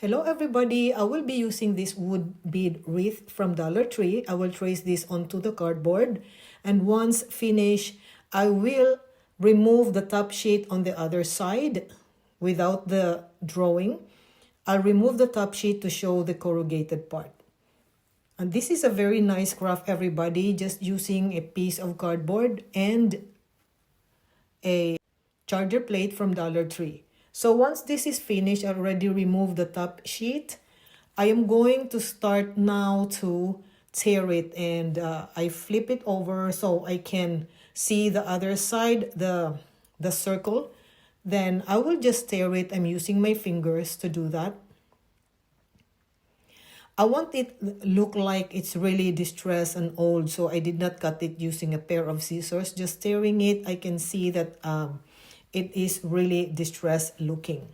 Hello everybody, I will be using this wood bead wreath from Dollar Tree. I will trace this onto the cardboard, and once finished, I will remove the top sheet on the other side without the drawing. I'll remove the top sheet to show the corrugated part. And this is a very nice craft, everybody, just using a piece of cardboard and a charger plate from Dollar Tree. So once this is finished, I already removed the top sheet. I am going to start now to tear it, and I flip it over so I can see the other side, the circle. Then I will just tear it. I'm using my fingers to do that. I want it look like it's really distressed and old, so I did not cut it using a pair of scissors. Just tearing it, I can see that it is really distressed looking.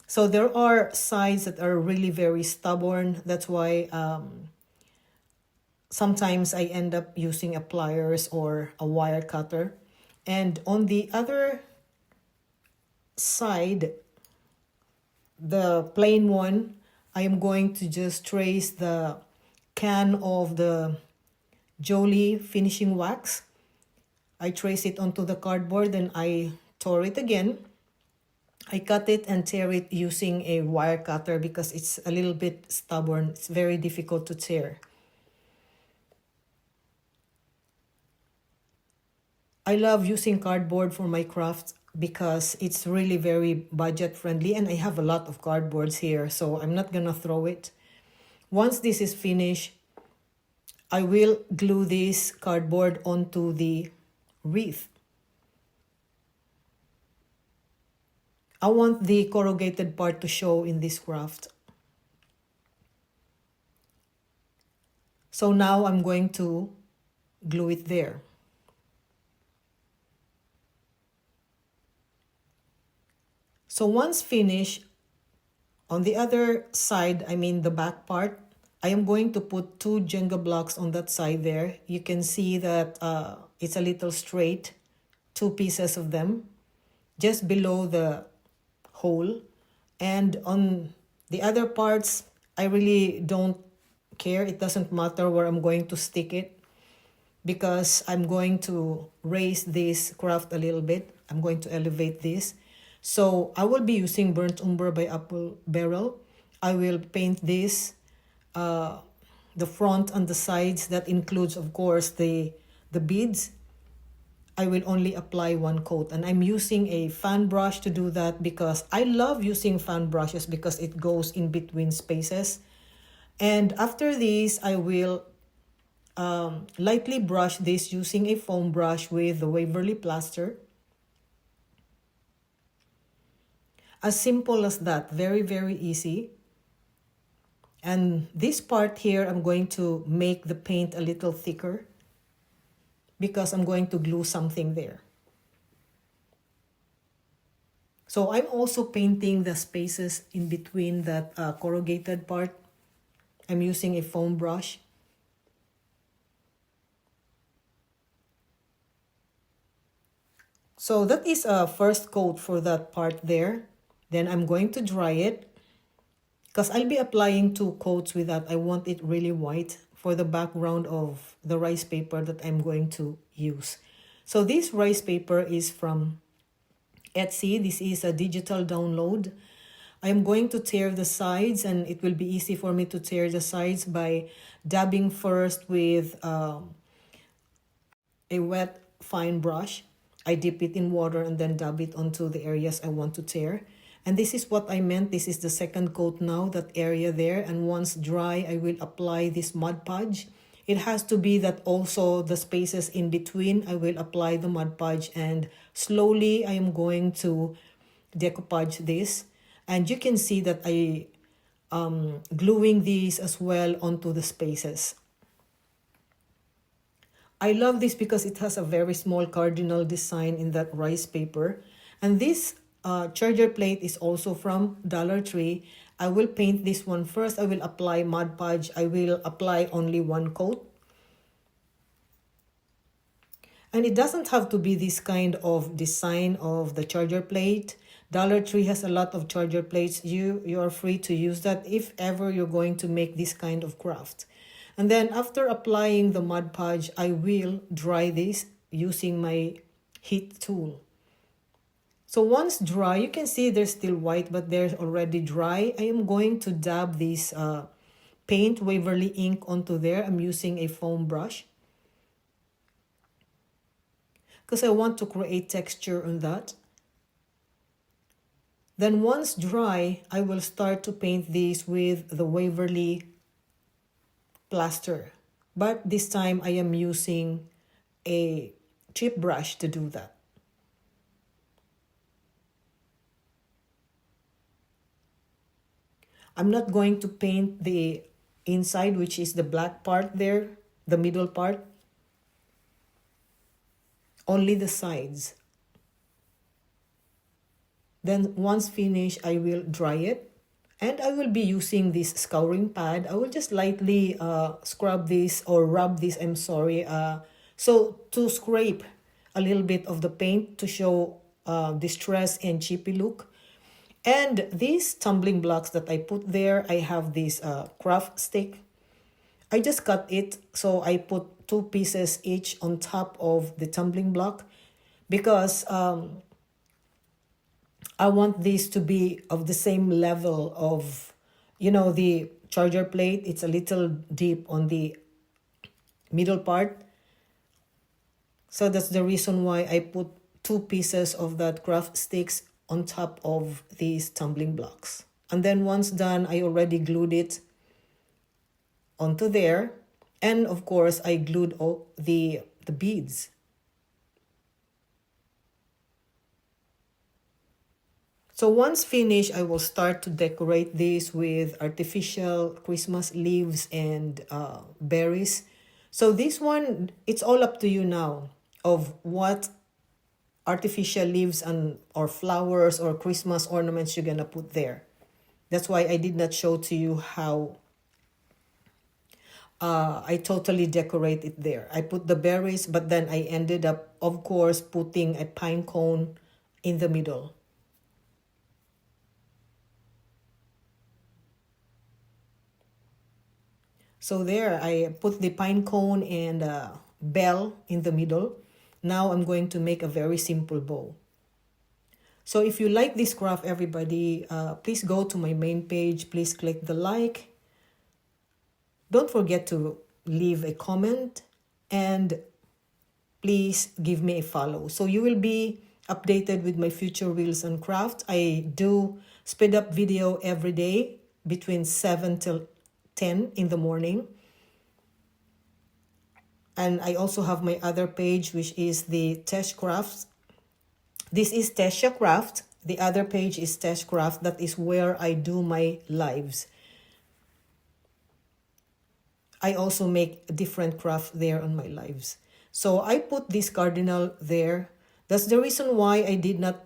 So there are sides that are really very stubborn. That's why sometimes I end up using a pliers or a wire cutter. And on the other side, the plain one, I am going to just trace the can of the Jolie finishing wax. I trace it onto the cardboard, and I tore it again. I cut it and tear it using a wire cutter because it's a little bit stubborn. It's very difficult to tear. I love using cardboard for my crafts because it's really very budget friendly, and I have a lot of cardboards here, so I'm not gonna throw it. Once this is finished, I will glue this cardboard onto the wreath. I want the corrugated part to show in this craft. So now I'm going to glue it there. So once finished, on the other side, I mean the back part, I am going to put 2 Jenga blocks on that side there. You can see that it's a little straight, 2 pieces of them, just below the hole. And on the other parts, I really don't care. It doesn't matter where I'm going to stick it because I'm going to raise this craft a little bit. I'm going to elevate this. So I will be using Burnt Umber by Apple Barrel. I will paint this, the front and the sides. That includes, of course, the beads. I will only apply 1 coat, and I'm using a fan brush to do that because I love using fan brushes because it goes in between spaces. And after this, I will lightly brush this using a foam brush with the Waverly plaster. As simple as that, very, very easy. And this part here, I'm going to make the paint a little thicker because I'm going to glue something there. So I'm also painting the spaces in between that corrugated part. I'm using a foam brush. So that is a first coat for that part there. Then I'm going to dry it because I'll be applying 2 coats with that. I want it really white for the background of the rice paper that I'm going to use. So this rice paper is from Etsy. This is a digital download. I'm going to tear the sides, and it will be easy for me to tear the sides by dabbing first with a wet fine brush. I dip it in water and then dab it onto the areas I want to tear. And this is what I meant. This is the second coat now, that area there. And once dry, I will apply this Mod Podge. It has to be that also the spaces in between, I will apply the Mod Podge, and slowly I am going to decoupage this. And you can see that I gluing these as well onto the spaces. I love this because it has a very small cardinal design in that rice paper. And this charger plate is also from Dollar Tree. I will paint this one first. I will apply Mod Podge. I will apply only 1 coat. And it doesn't have to be this kind of design of the charger plate, Dollar Tree has a lot of charger plates. You are free to use that if ever you're going to make this kind of craft. And then after applying the Mod Podge, I will dry this using my heat tool. So once dry, you can see they're still white, but they're already dry. I am going to dab this paint Waverly ink onto there. I'm using a foam brush because I want to create texture on that. Then once dry, I will start to paint this with the Waverly plaster. But this time I am using a chip brush to do that. I'm not going to paint the inside, which is the black part there, the middle part. Only the sides. Then once finished, I will dry it. And I will be using this scouring pad. I will just lightly scrub this or rub this, I'm sorry. So to scrape a little bit of the paint to show distress and chippy look. And these tumbling blocks that I put there, I have this craft stick. I just cut it, so I put 2 pieces each on top of the tumbling block because I want this to be of the same level of, the charger plate. It's a little deep on the middle part. So that's the reason why I put 2 pieces of that craft sticks on top of these tumbling blocks. And then once done, I already glued it onto there. And of course, I glued all the beads. So once finished, I will start to decorate this with artificial Christmas leaves and berries. So this one, it's all up to you now of what artificial leaves and or flowers or Christmas ornaments you're gonna put there. That's why I did not show to you how I totally decorate it there. I put the berries, but then I ended up, of course, putting a pine cone in the middle. So there, I put the pine cone and bell in the middle. Now I'm going to make a very simple bow. So if you like this craft, everybody, please go to my main page. Please click the like. Don't forget to leave a comment and please give me a follow. So you will be updated with my future reels and craft. I do speed up video every day between 7 till 10 in the morning. And I also have my other page, which is the Tesh Crafts. This is Tesha Craft. The other page is Tesh Craft. That is where I do my lives. I also make a different craft there on my lives. So I put this cardinal there. That's the reason why I did not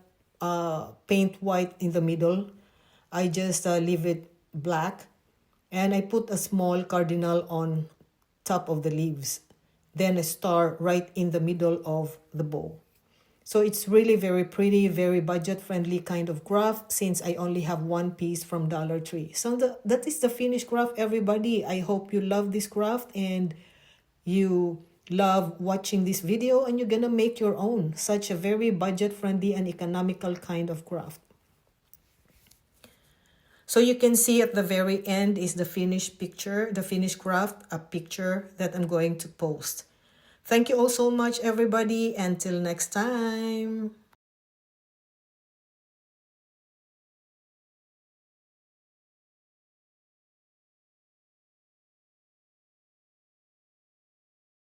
paint white in the middle. I just leave it black. And I put a small cardinal on top of the leaves. Then a star right in the middle of the bow. So it's really very pretty, very budget-friendly kind of craft since I only have 1 piece from Dollar Tree. So that is the finished craft, everybody. I hope you love this craft and you love watching this video and you're gonna make your own. Such a very budget-friendly and economical kind of craft. So you can see at the very end is the finished picture, the finished craft, a picture that I'm going to post. Thank you all so much, everybody. Until next time.